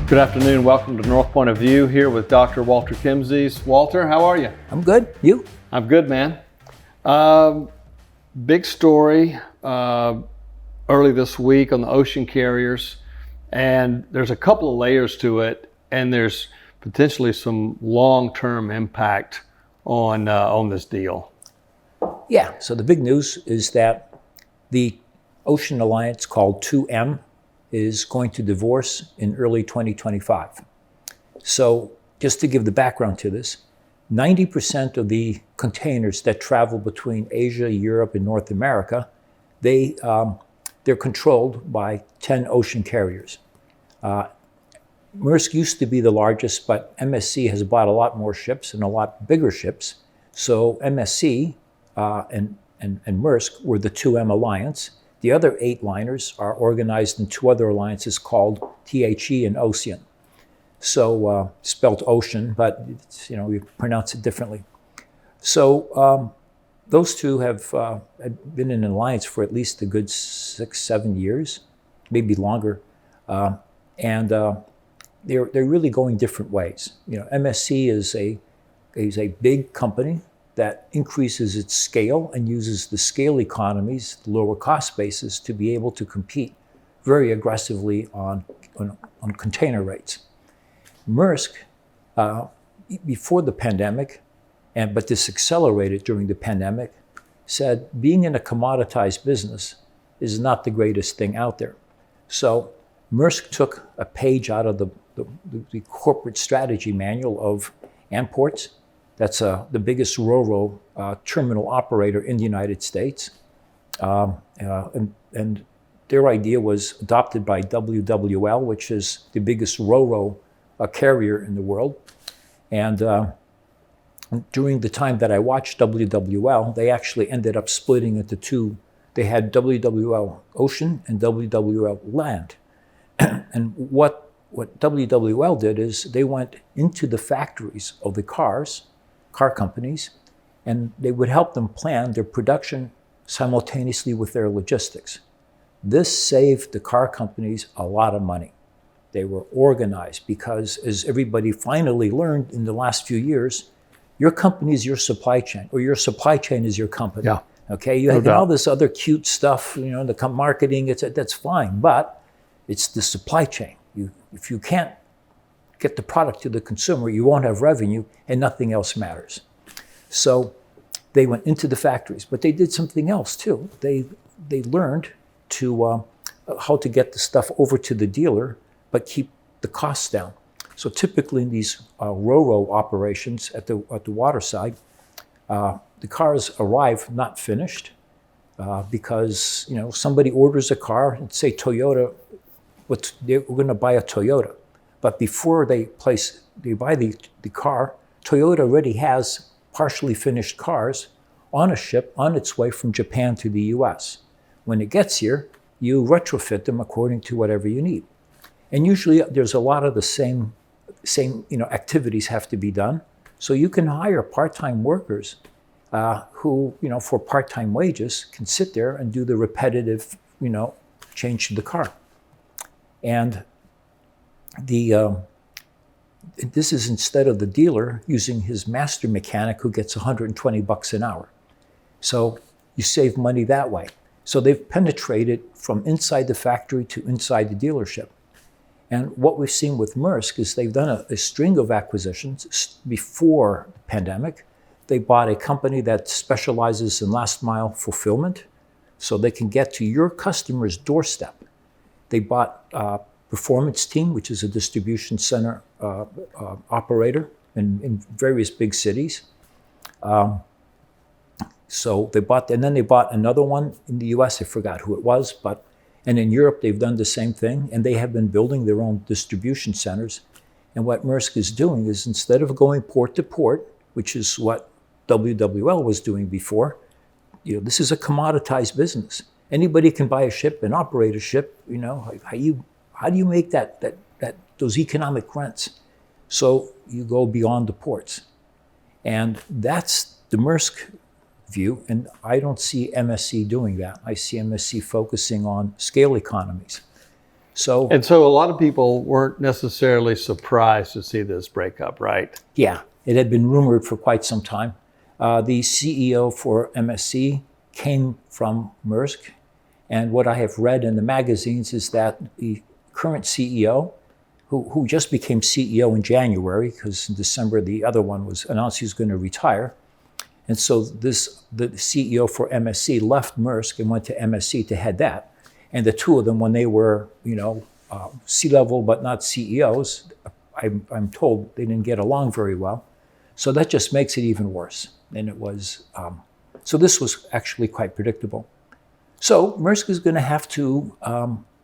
Good afternoon. Welcome to North Point of View here with Dr. Walter Kimses. Walter, how are you? I'm good. You? I'm good, man. Big story early this week on the ocean carriers, and there's a couple of layers to it, and there's potentially some long-term impact on this deal. Yeah. So the big news is that the Ocean Alliance, called 2M, is going to divorce in early 2025. So just to give the background to this, 90% of the containers that travel between Asia, Europe, and North America, they're controlled by 10 ocean carriers. Maersk used to be the largest, but MSC has bought a lot more ships and a lot bigger ships. So MSC and Maersk were the 2M alliance. The other 8 liners are organized in 2 other alliances called THE and Ocean. So spelled ocean, but it's, we pronounce it differently. So those two have been in an alliance for at least a good 6-7 years, maybe longer, and they're really going different ways. MSC is a big company that increases its scale and uses the scale economies, the lower cost basis, to be able to compete very aggressively on container rates. Maersk, before the pandemic, but this accelerated during the pandemic, said being in a commoditized business is not the greatest thing out there. So Maersk took a page out of the corporate strategy manual of Antports. That's the biggest ro-ro terminal operator in the United States. And their idea was adopted by WWL, which is the biggest ro-ro carrier in the world. And during the time that I watched WWL, they actually ended up splitting into 2. They had WWL Ocean and WWL Land. And what WWL did is they went into the factories of the car companies, and they would help them plan their production simultaneously with their logistics. This saved the car companies a lot of money. They were organized because, as everybody finally learned in the last few years, your company is your supply chain, or your supply chain is your company. Yeah. Okay, you have all this other cute stuff, the marketing, that's fine, but it's the supply chain. If you can't get the product to the consumer, you won't have revenue, and nothing else matters. So they went into the factories, but they did something else too. They learned how to get the stuff over to the dealer, but keep the costs down. So typically in these ro-ro operations at the water side, the cars arrive not finished because somebody orders a car, and say Toyota, we're going to buy a Toyota. But before they buy the car, Toyota already has partially finished cars on a ship on its way from Japan to the US. When it gets here, you retrofit them according to whatever you need. And usually there's a lot of the same activities have to be done. So you can hire part-time workers who, for part-time wages, can sit there and do the repetitive, change to the car. And this is instead of the dealer using his master mechanic who gets $120 an hour. So you save money that way. So they've penetrated from inside the factory to inside the dealership. And what we've seen with Maersk is they've done a string of acquisitions before the pandemic. They bought a company that specializes in last mile fulfillment, so they can get to your customer's doorstep. They bought Performance Team, which is a distribution center operator in various big cities. So they bought, and then they bought another one in the US. I forgot who it was, and in Europe they've done the same thing, and they have been building their own distribution centers. And what Maersk is doing is, instead of going port to port, which is what WWL was doing before, this is a commoditized business. Anybody can buy a ship and operate a ship. How do you make those economic rents? So you go beyond the ports. And that's the Maersk view, and I don't see MSC doing that. I see MSC focusing on scale economies. So, And so a lot of people weren't necessarily surprised to see this breakup, right? yeah, it had been rumored for quite some time. The CEO for MSC came from Maersk. And what I have read in the magazines is that the current CEO, who just became CEO in January, because in December the other one was announced he was going to retire. And so the CEO for MSC left Maersk and went to MSC to head that. And the two of them, when they were, C-level but not CEOs, I'm told they didn't get along very well. So that just makes it even worse than it was. So this was actually quite predictable. So Maersk is going to have to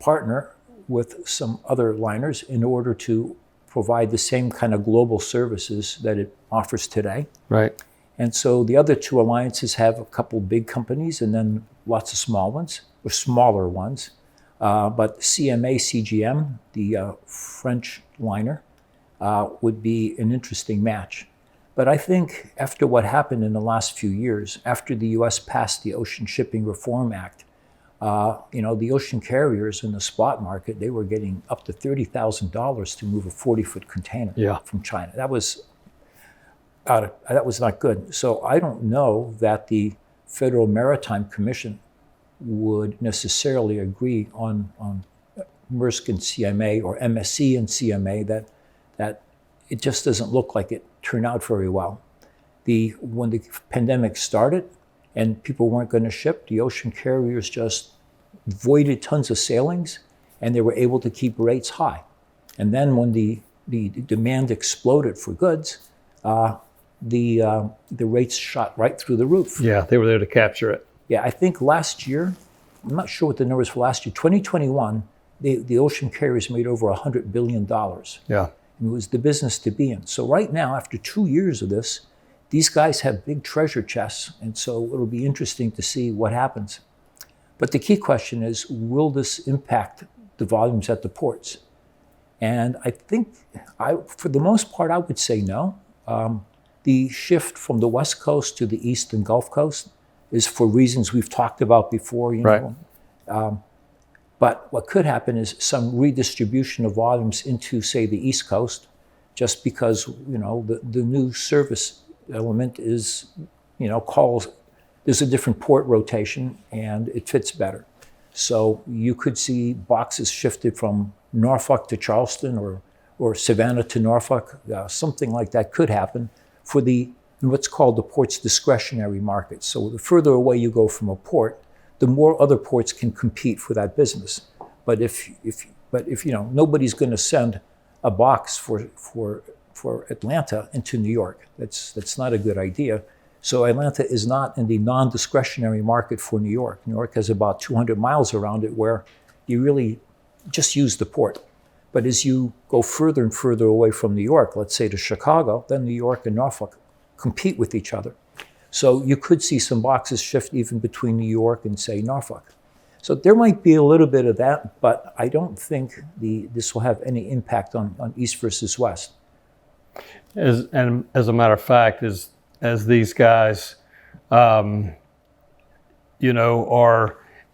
partner with some other liners in order to provide the same kind of global services that it offers today. Right. And so the other two alliances have a couple big companies and then lots of small ones, or smaller ones. But CMA CGM, the French liner, would be an interesting match. But I think after what happened in the last few years, after the U.S. passed the Ocean Shipping Reform Act, the ocean carriers in the spot market, they were getting up to $30,000 to move a 40-foot container from China. That was not good. So I don't know that the Federal Maritime Commission would necessarily agree on Maersk and CMA or MSC and CMA that it just doesn't look like it turned out very well. When the pandemic started and people weren't going to ship, the ocean carriers just voided tons of sailings and they were able to keep rates high. And then when the demand exploded for goods, the rates shot right through the roof. Yeah, they were there to capture it. Yeah, I think last year, I'm not sure what the numbers for last year, 2021, the ocean carriers made over $100 billion. Yeah. It was the business to be in. So right now, after 2 years of this, these guys have big treasure chests. And so it'll be interesting to see what happens. But the key question is, will this impact the volumes at the ports? And I think, for the most part, I would say no. The shift from the West Coast to the East and Gulf Coast is for reasons we've talked about before. Right. But what could happen is some redistribution of volumes into, say, the East Coast, just because, the new service element is, there's a different port rotation and it fits better. So you could see boxes shifted from Norfolk to Charleston or Savannah to Norfolk. Something like that could happen for what's called the port's discretionary market. So the further away you go from a port, the more other ports can compete for that business. But if nobody's going to send a box for Atlanta into New York, that's not a good idea. So Atlanta is not in the non-discretionary market for New York. New York has about 200 miles around it where you really just use the port. But as you go further and further away from New York, let's say to Chicago, then New York and Norfolk compete with each other. So you could see some boxes shift even between New York and, say, Norfolk. So there might be a little bit of that, but I don't think this will have any impact on East versus West. As a matter of fact, as these guys, are in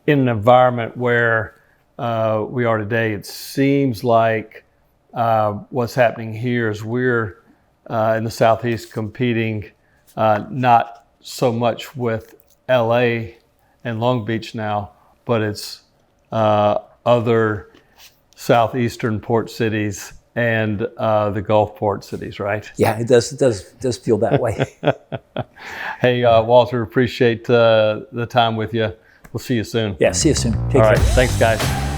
an environment where we are today, it seems like what's happening here is we're in the Southeast competing not so much with LA and Long Beach now, but it's other southeastern port cities and the Gulf port cities, right? Yeah, it does feel that way. Hey, Walter, appreciate the time with you. We'll see you soon. Yeah, see you soon. Take All care. right, thanks, guys.